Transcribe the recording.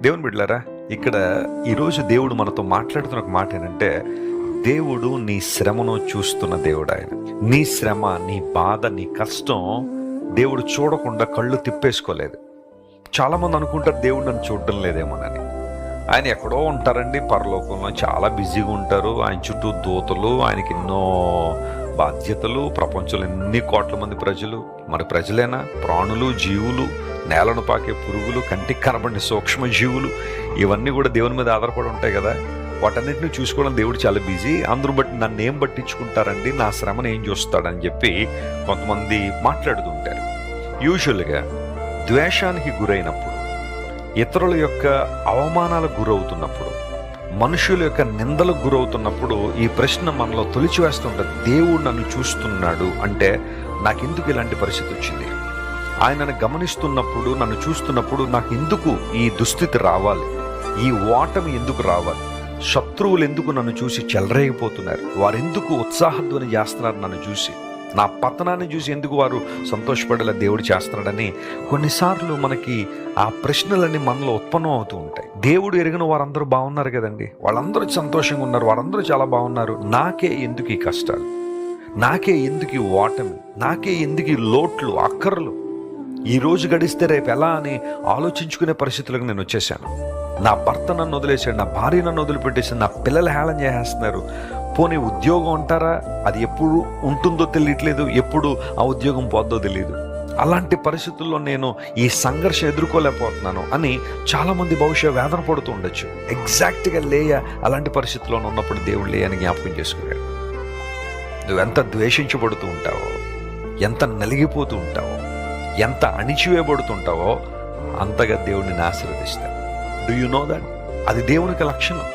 దేవుని బిడ్డలారా, ఇక్కడ ఈరోజు దేవుడు మనతో మాట్లాడుతున్న ఒక మాట ఏంటంటే, దేవుడు నీ శ్రమను చూస్తున్న దేవుడు. ఆయన నీ శ్రమ, నీ బాధ, నీ కష్టం దేవుడు చూడకుండా కళ్ళు తిప్పేసుకోలేదు. చాలామంది అనుకుంటారు దేవుడు నన్ను చూడడం లేదేమోనని. ఆయన ఎక్కడో ఉంటారండి, పరలోకంలో చాలా బిజీగా ఉంటారు. ఆయన చుట్టూ దూతలు, ఆయనకి ఎన్నో బాధ్యతలు, ప్రపంచంలో ఎన్ని కోట్ల మంది ప్రజలు. మరి ప్రజలేనా? ప్రాణులు, జీవులు, నేలను పాకే పురుగులు, కంటికి కనబడిన సూక్ష్మ జీవులు, ఇవన్నీ కూడా దేవుని మీద ఆధారపడి ఉంటాయి కదా. వాటన్నిటిని చూసుకోవడం దేవుడు చాలా బిజీ. అందరూ బట్టి నన్ను ఏం పట్టించుకుంటారండి, నా శ్రమను ఏం చూస్తాడని చెప్పి కొంతమంది మాట్లాడుతుంటారు. యూజువల్గా ద్వేషానికి గురైనప్పుడు, ఇతరుల యొక్క అవమానాలకు గురవుతున్నప్పుడు, మనుషుల యొక్క నిందలకు గురవుతున్నప్పుడు ఈ ప్రశ్న మనలో తొలిచివేస్తుంటుంది. దేవుడు నన్ను చూస్తున్నాడు అంటే నాకెందుకు ఇలాంటి పరిస్థితి వచ్చింది? ఆయనను గమనిస్తున్నప్పుడు, నన్ను చూస్తున్నప్పుడు నాకు ఎందుకు ఈ దుస్థితి రావాలి? ఈ ఓటమి ఎందుకు రావాలి? శత్రువులు ఎందుకు నన్ను చూసి చెలరేగిపోతున్నారు? వారు ఎందుకు ఉత్సాహధ్వని చేస్తున్నారు? నన్ను చూసి నా పతనాన్ని చూసి ఎందుకు వారు సంతోషపడేలా దేవుడు చేస్తున్నాడని కొన్నిసార్లు మనకి ఆ ప్రశ్నలన్నీ మనలో ఉత్పన్నం అవుతూ ఉంటాయి. దేవుడు ఎరిగిన వారందరూ బాగున్నారు కదండి, వాళ్ళందరూ సంతోషంగా ఉన్నారు, వారందరూ చాలా బాగున్నారు, నాకే ఎందుకు ఈ కష్టాలు? నాకే ఎందుకు ఈ ఓటమి? నాకే ఎందుకు ఈ లోట్లు, అక్కర్లు? ఈ రోజు గడిస్తే రేపు ఎలా అని ఆలోచించుకునే పరిస్థితులకు నేను వచ్చేసాను. నా భర్త నన్ను వదిలేశాడు, నా భార్య నన్ను వదిలిపెట్టేసి, నా పిల్లలు హేళన చేసేస్తున్నారు. పోనీ ఉద్యోగం అంటారా, అది ఎప్పుడు ఉంటుందో తెలియట్లేదు, ఎప్పుడు ఆ ఉద్యోగం పోద్దో తెలియదు. అలాంటి పరిస్థితుల్లో నేను ఈ సంఘర్షణ ఎదుర్కోలేకపోతున్నాను అని చాలామంది బహుశా వేదన పడుతూ ఉండొచ్చు. ఎగ్జాక్ట్గా లేయ అలాంటి పరిస్థితుల్లో ఉన్నప్పుడు దేవుడు లేయని జ్ఞాపకం చేసుకున్నాడు. నువ్వెంత ద్వేషించబడుతూ ఉంటావో, ఎంత నలిగిపోతూ ఉంటావో, ఎంత అణిచివేయబడుతుంటావో అంతగా దేవుడిని ఆశీర్వదిస్తాడు. Do you know that? అది దేవునికి లక్షణం.